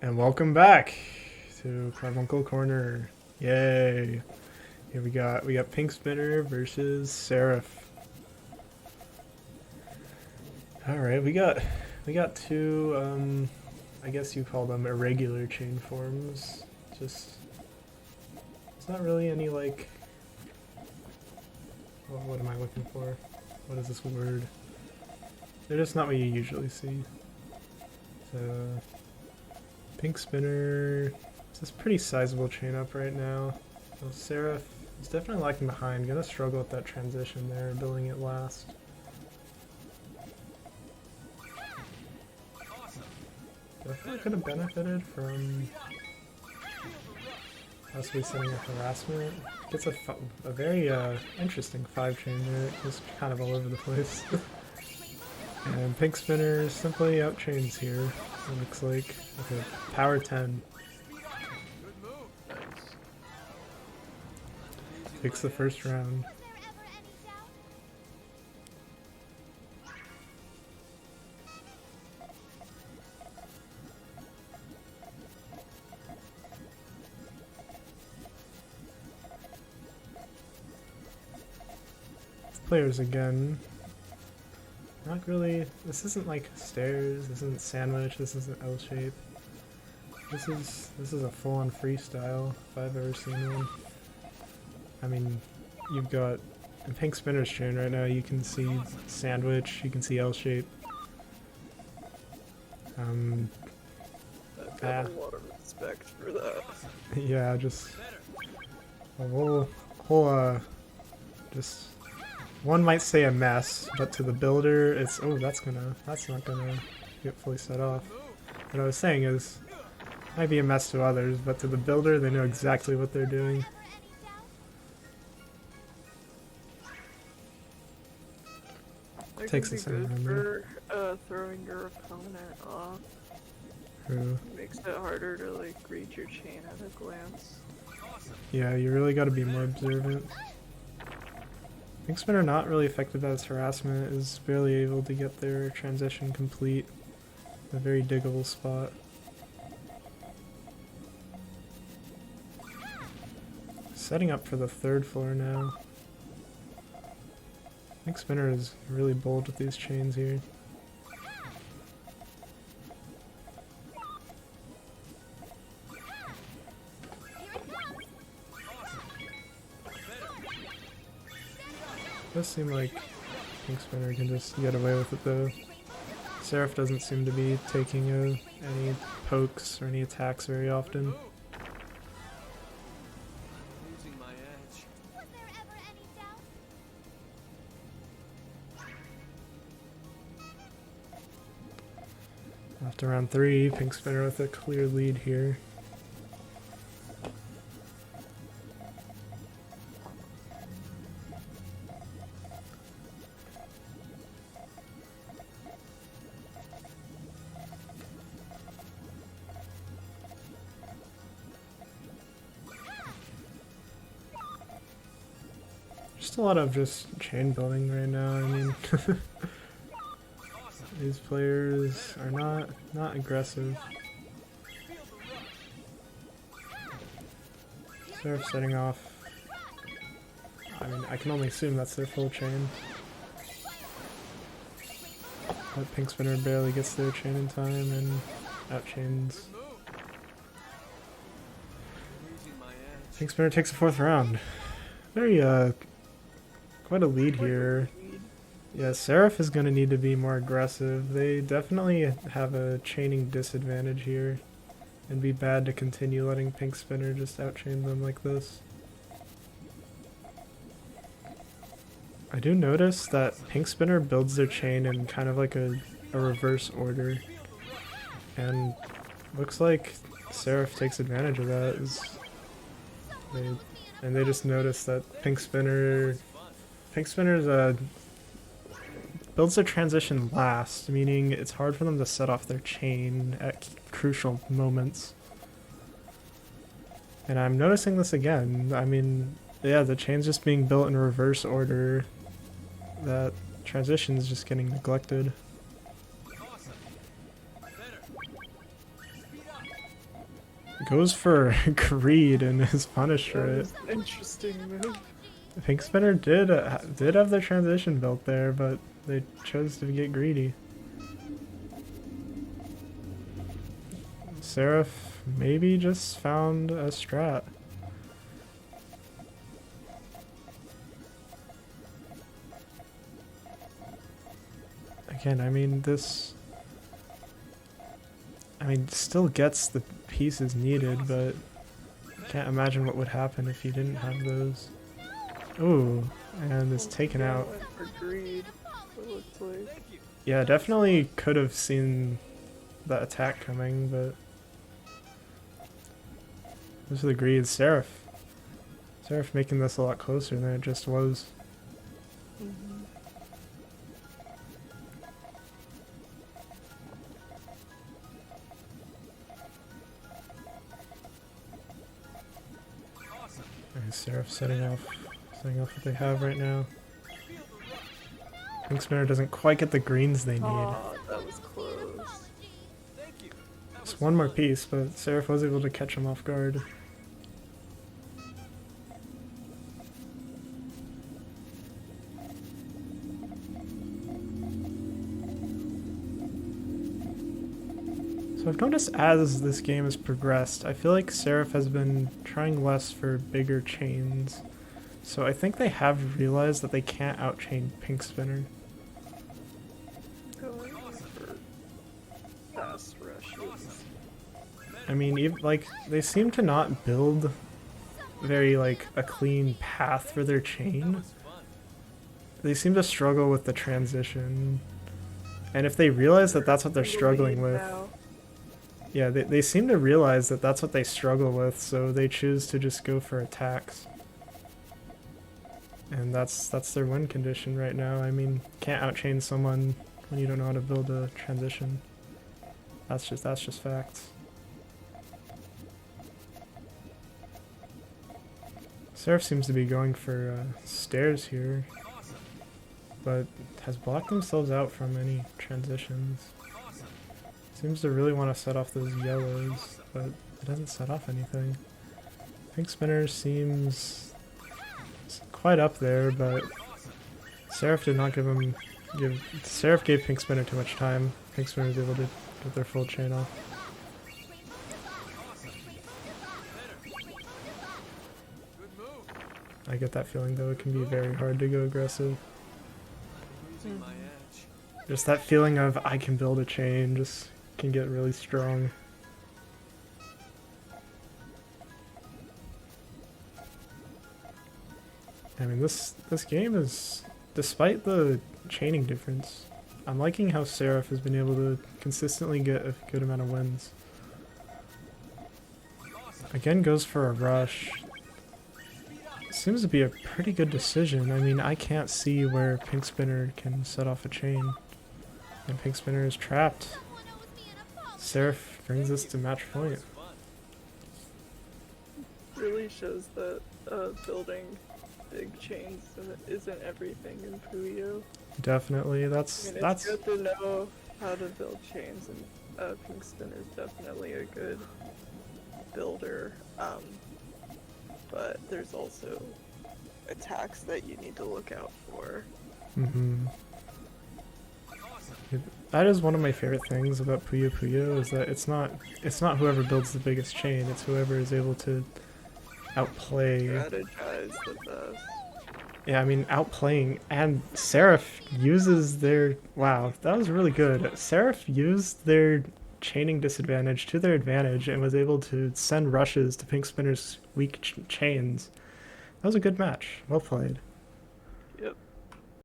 And welcome back to Carbuncle Corner. Yay! Here we got PinkSpinner versus Seraph. All right, we got two. I guess you call them irregular chain forms. Just it's not really any like. Well, what am I looking for? What is this word? They're just not what you usually see. So. PinkSpinner is this pretty sizable chain up right now. Well, Seraph is definitely lagging behind. Gonna struggle with that transition there, building it last. Definitely could have benefited from possibly setting up harassment. Gets a very interesting 5-chain there. Just kind of all over the place. And PinkSpinner simply outchains here, it looks like, with a power 10. Takes the first round. Players again. Not really. This isn't like stairs. This isn't sandwich. This isn't L shape. This is a full-on freestyle if I've ever seen one. I mean, you've got in PinkSpinner's chain right now. You can see sandwich. You can see L shape. I've got a lot of respect for that. Yeah, just a whole just. One might say a mess, but to the builder, it's that's not gonna get fully set off. What I was saying is, it might be a mess to others, but to the builder, they know exactly what they're doing. Takes the same good number. for throwing your opponent off. True. Makes it harder to like read your chain at a glance. Yeah, you really got to be more observant. PinkSpinner not really affected by this harassment, is barely able to get their transition complete in a very diggable spot. Setting up for the third floor now. PinkSpinner is really bold with these chains here. Does seem like PinkSpinner can just get away with it though. Seraph doesn't seem to be taking any pokes or any attacks very often. After round 3, PinkSpinner with a clear lead here. Just a lot of just chain building right now. I mean, these players are not aggressive. Seraph setting off. I mean, I can only assume that's their full chain. But PinkSpinner barely gets their chain in time and outchains. PinkSpinner takes the 4th round. Very quite a lead here. Yeah, Seraph is going to need to be more aggressive. They definitely have a chaining disadvantage here. It'd be bad to continue letting PinkSpinner just outchain them like this. I do notice that PinkSpinner builds their chain in kind of like a reverse order. And looks like Seraph takes advantage of that. They just notice that PinkSpinner's builds their transition last, meaning it's hard for them to set off their chain at crucial moments. And I'm noticing this again. I mean, yeah, the chain's just being built in reverse order. That transition is just getting neglected. Goes for greed and is punished for That it. is an interesting move. PinkSpinner did have their transition built there, but they chose to get greedy. Seraph maybe just found a strat. Again, I mean, still gets the pieces needed, but can't imagine what would happen if you didn't have those. Ooh, and it's taken out. Went for greed, it looks like. Yeah, definitely could have seen the attack coming, but this is the greed. Seraph making this a lot closer than it just was. Okay, Seraph setting off what they have right now. PinkSpinner doesn't quite get the greens they need. Oh, that was close. Just one more piece, but Seraph was able to catch him off guard. So I've noticed as this game has progressed, I feel like Seraph has been trying less for bigger chains. So I think they have realized that they can't outchain PinkSpinner. Going for fast rushes. I mean, like, they seem to not build very, like, a clean path for their chain. They seem to struggle with the transition. And if they realize that that's what they're struggling with... Yeah, they seem to realize that that's what they struggle with, so they choose to just go for attacks. And that's their win condition right now. I mean, can't outchain someone when you don't know how to build a transition. That's just facts. Seraph seems to be going for stairs here, but has blocked themselves out from any transitions. Seems to really want to set off those yellows, but it doesn't set off anything. PinkSpinner seems quite up there, but Seraph did not Seraph gave PinkSpinner too much time. PinkSpinner was able to get their full chain off. I get that feeling though, it can be very hard to go aggressive. Just that feeling of I can build a chain just can get really strong. I mean, this game is, despite the chaining difference, I'm liking how Seraph has been able to consistently get a good amount of wins. Again, goes for a rush. Seems to be a pretty good decision. I mean, I can't see where PinkSpinner can set off a chain. And PinkSpinner is trapped. Seraph brings this to match point. Really shows that building big chains isn't everything in Puyo. Definitely, It's good to know how to build chains, and PinkSpinner is definitely a good builder. But there's also attacks that you need to look out for. That is one of my favorite things about Puyo Puyo, is that it's not whoever builds the biggest chain, it's whoever is able to outplay. Strategize the best. Yeah, I mean, outplaying, and Seraph uses their... Wow, that was really good. Seraph used their chaining disadvantage to their advantage and was able to send rushes to PinkSpinner's weak chains. That was a good match. Well played.